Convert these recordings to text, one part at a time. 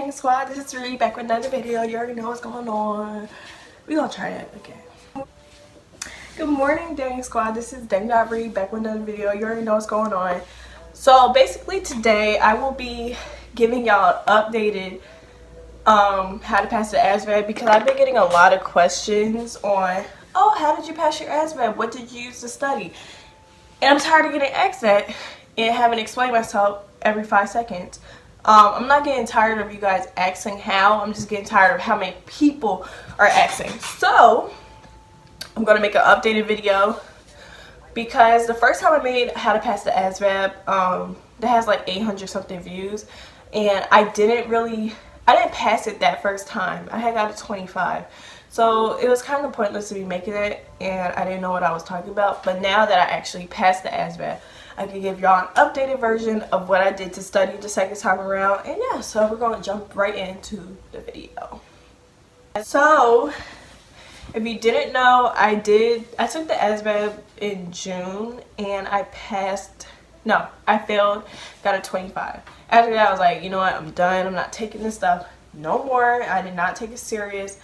dang squad, this is Ree back with another video. You already know what's going on. We gonna try that again. Good morning, dang squad, this is Ree back with another video. You already know what's going on. So basically today I will be giving y'all updated how to pass the Asvab, because I've been getting a lot of questions on, oh, how did you pass your Asvab? What did you use to study? And I'm tired of getting asked that and having to explain myself every 5 seconds. I'm not getting tired of you guys asking how. I'm just getting tired of how many people are asking. So I'm going to make an updated video, because the first time I made how to pass the Asvab, that has like 800 something views, and I didn't pass it that first time. I had got a 25. So it was kind of pointless to be making it, and I didn't know what I was talking about. But now that I actually passed the Asvab, I can give y'all an updated version of what I did to study the second time around. And yeah, so we're going to jump right into the video. So if you didn't know, I took the Asvab in June, and I failed, got a 25. After that, I was like, you know what, I'm done. I'm not taking this stuff no more. I did not take it serious.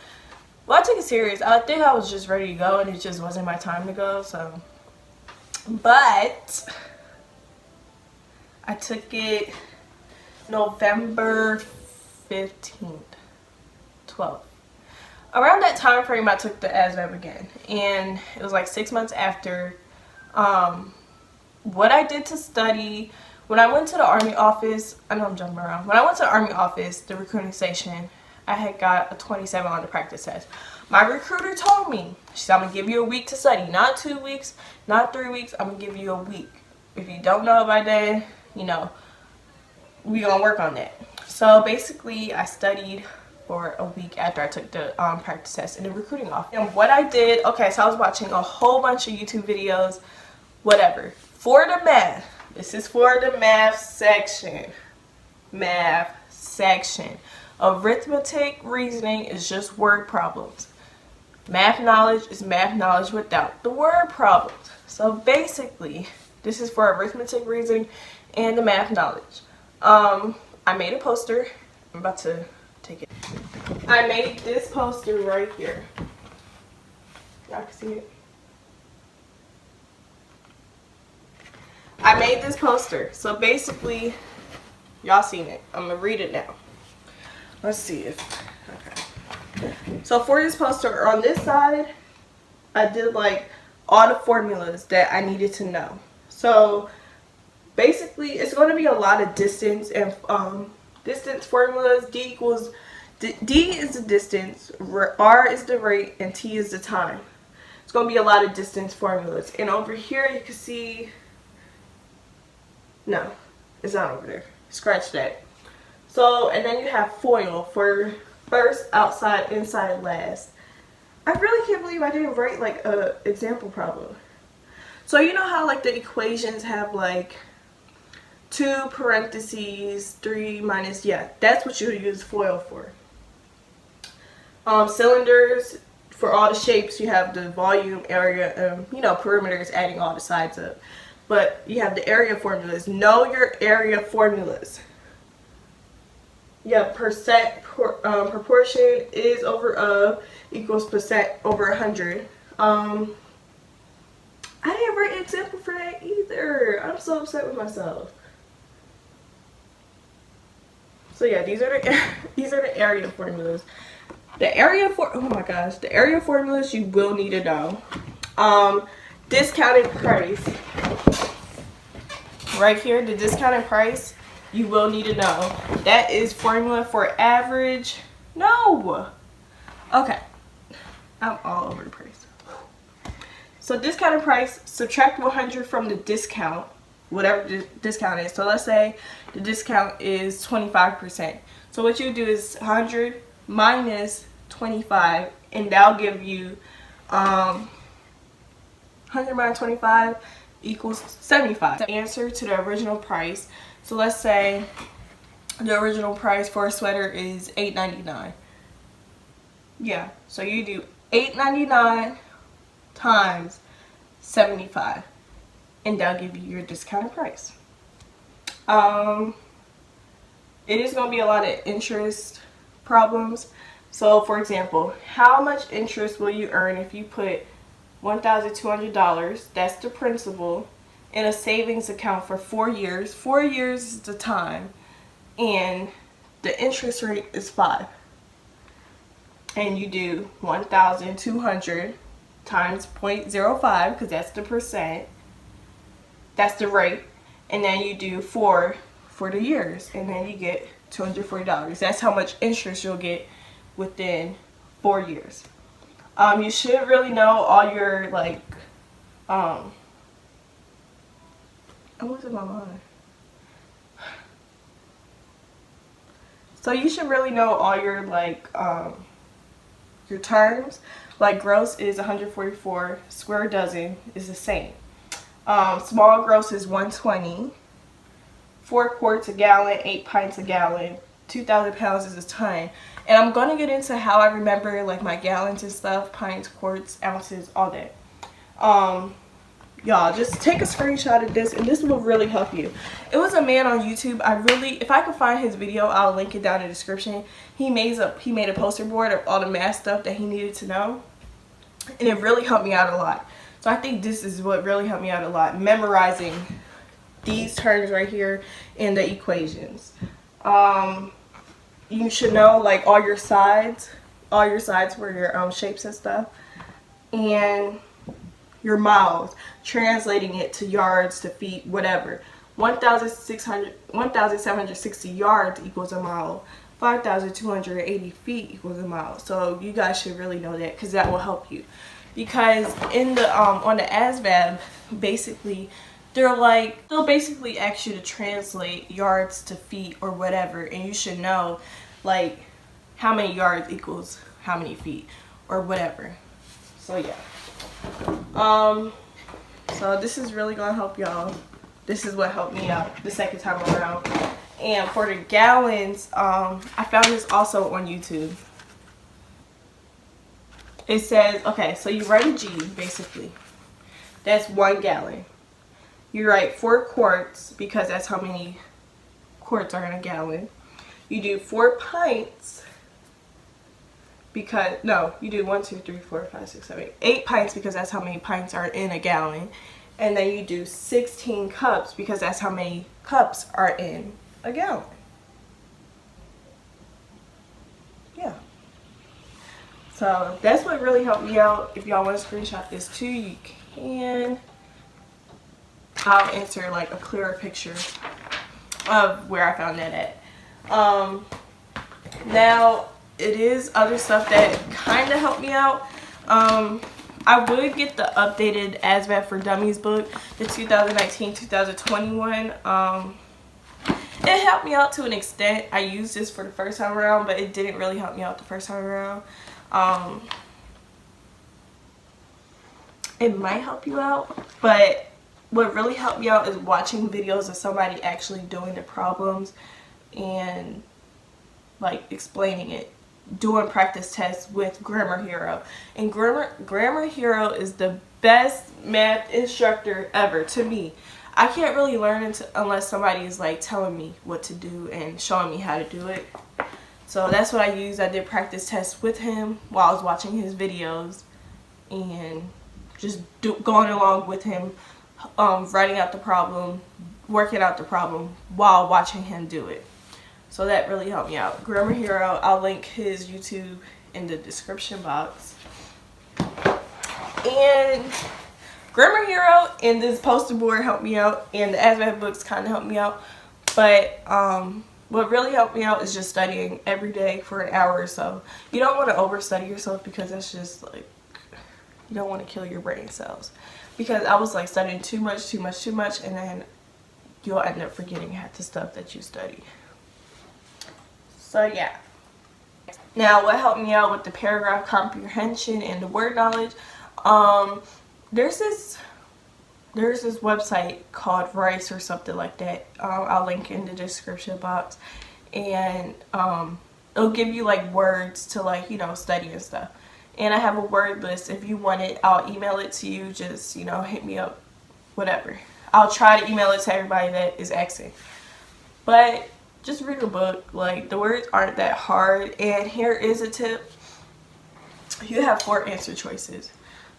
Well, I took it serious. I think I was just ready to go, and it just wasn't my time to go. So, but I took it November 15th, 12th. Around that time frame, I took the Asvab again, and it was like 6 months after. What I did to study, when I went to the Army office, I know I'm jumping around. When I went to the Army office, the recruiting station, I had got a 27 on the practice test. My recruiter told me, she said, I'm going to give you a week to study. Not 2 weeks, not 3 weeks. I'm going to give you a week. If you don't know by then, you know, we going to work on that. So basically, I studied for a week after I took the practice test in the recruiting office. And what I did, okay, so I was watching a whole bunch of YouTube videos, whatever. For the math, this is for the math section. Math section. Arithmetic reasoning is just word problems. Math knowledge is math knowledge without the word problems. So basically, this is for arithmetic reasoning and the math knowledge. I made a poster. I'm about to take it. I made this poster right here. Y'all can see it. I made this poster. So basically, y'all seen it. I'm gonna read it now. Let's see if, okay. So for this poster, on this side, I did like all the formulas that I needed to know. So basically, it's going to be a lot of distance and distance formulas. D is the distance, R is the rate, and T is the time. It's going to be a lot of distance formulas. And over here, you can see, no, it's not over there. Scratch that. So, and then you have FOIL for first, outside, inside, last. I really can't believe I didn't write like a example problem. So you know how like the equations have like 2 parentheses, 3 minus, yeah, that's what you use FOIL for. Cylinders, for all the shapes, you have the volume, area, you know, perimeters, adding all the sides up. But you have the area formulas. Know your area formulas. Yeah, percent proportion is over of equals percent over 100. I didn't write an example for that either. I'm so upset with myself. So yeah, these are the area formulas. The area formulas you will need to know. Discounted price. Right here, the discounted price. You will need to know. That is formula for average. No. Okay. I'm all over the place. So discounted price, subtract 100 from the discount, whatever the discount is. So let's say the discount is 25%. So what you do is 100 minus 25, and that'll give you 100 minus 25 equals 75. The answer to the original price. So let's say the original price for a sweater is $8.99. Yeah, so you do $8.99 times 75, and that'll give you your discounted price. it is going to be a lot of interest problems. So for example, how much interest will you earn if you put $1,200, that's the principal, in a savings account for 4 years? 4 years is the time, and the interest rate is 5. And you do 1,200 times 0.05, because that's the percent, that's the rate, and then you do 4 for the years, and then you get $240. That's how much interest you'll get within 4 years. You should really know all your, like, I was in my mind. So you should really know all your, like, your terms. Like, gross is 144, square dozen is the same. Small gross is 120, 4 quarts a gallon, 8 pints a gallon, 2,000 pounds is a ton. And I'm going to get into how I remember, like, my gallons and stuff, pints, quarts, ounces, all that. Y'all, just take a screenshot of this, and this will really help you. It was a man on YouTube. If I could find his video, I'll link it down in the description. He made a poster board of all the math stuff that he needed to know, and it really helped me out a lot. So I think this is what really helped me out a lot, memorizing these terms right here and the equations. You should know, like, all your sides for your shapes and stuff, and your miles, translating it to yards, to feet, whatever. 1,760 yards equals a mile. 5,280 feet equals a mile. So you guys should really know that, because that will help you. Because in the on the Asvab, basically, they'll basically ask you to translate yards to feet or whatever, and you should know, like, how many yards equals how many feet or whatever. So yeah. So this is really gonna help y'all. This is what helped me out the second time around. And for the gallons, I found this also on YouTube. It says, okay, so you write a G, basically. That's 1 gallon. You write 4 quarts, because that's how many quarts are in a gallon. You do 4 pints, because, no, you do 1, 2, 3, 4, 5, 6, 7, 8 pints, because that's how many pints are in a gallon. And then you do 16 cups, because that's how many cups are in a gallon. Yeah. So that's what really helped me out. If y'all want to screenshot this too, you can. I'll enter, like, a clearer picture of where I found that at. Now, it is other stuff that kind of helped me out. I would get the updated Asvab for Dummies book, the 2019-2021. It helped me out to an extent. I used this for the first time around, but it didn't really help me out the first time around. It might help you out, but what really helped me out is watching videos of somebody actually doing the problems and, like, explaining it, doing practice tests with Grammar Hero. And Grammar Hero is the best math instructor ever to me. I can't really learn unless somebody is, like, telling me what to do and showing me how to do it. So that's what I used. I did practice tests with him while I was watching his videos, and just going along with him, writing out the problem, working out the problem while watching him do it. So that really helped me out. Grammar Hero, I'll link his YouTube in the description box. And Grammar Hero and this poster board helped me out, and the Asvab books kind of helped me out. But what really helped me out is just studying every day for an hour or so. You don't want to overstudy yourself, because that's just, like, you don't want to kill your brain cells. Because I was, like, studying too much, and then you'll end up forgetting half the stuff that you study. So yeah. Now, what helped me out with the paragraph comprehension and the word knowledge, there's this website called Rice or something like that. I'll link in the description box, and it'll give you, like, words to, like, you know, study and stuff. And I have a word list. If you want it, I'll email it to you. Just, you know, hit me up, whatever. I'll try to email it to everybody that is asking. But just read a book. Like, the words aren't that hard. And here is a tip. You have 4 answer choices.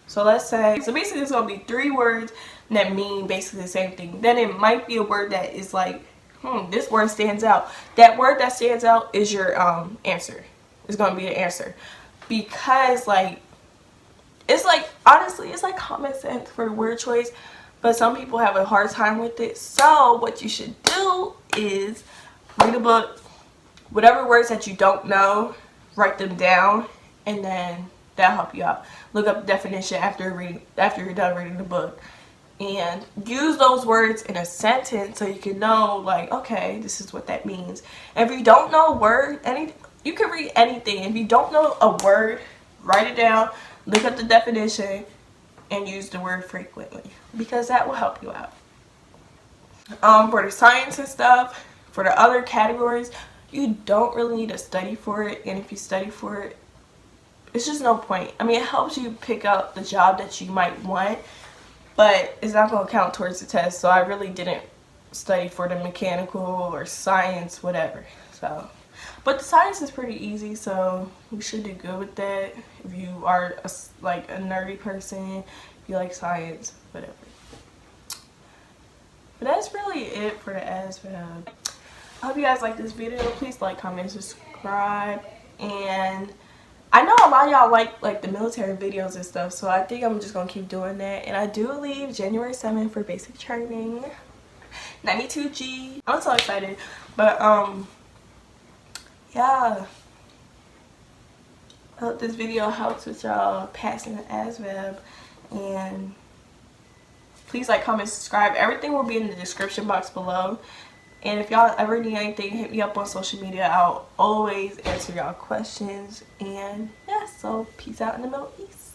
So let's say, so basically it's going to be 3 words that mean basically the same thing. Then it might be a word that is like, this word stands out. That word that stands out is your answer. It's going to be the answer. Because like, it's like, honestly, it's like common sense for the word choice. But some people have a hard time with it. So what you should do is read a book. Whatever words that you don't know, write them down. And then that'll help you out. Look up the definition after you're done reading the book. And use those words in a sentence so you can know, like, okay, this is what that means. And if you don't know a word, you can read anything. If you don't know a word, write it down, look up the definition, and use the word frequently, because that will help you out. For the science and stuff, for the other categories, you don't really need to study for it. And if you study for it, it's just no point. I mean, it helps you pick out the job that you might want, but it's not going to count towards the test. So I really didn't study for the mechanical or science, whatever. So, but the science is pretty easy, so you should do good with that. If you are like a nerdy person, if you like science, whatever. But that's really it for the Asvab. I hope you guys like this video. Please like, comment, subscribe, and I know a lot of y'all like the military videos and stuff, so I think I'm just gonna keep doing that. And I do leave January 7th for basic training. 92G. I'm so excited. But yeah. I hope this video helps with y'all passing the Asvab. And please like, comment, subscribe. Everything will be in the description box below. And if y'all ever need anything, hit me up on social media. I'll always answer y'all questions. And yeah, so peace out in the Middle East.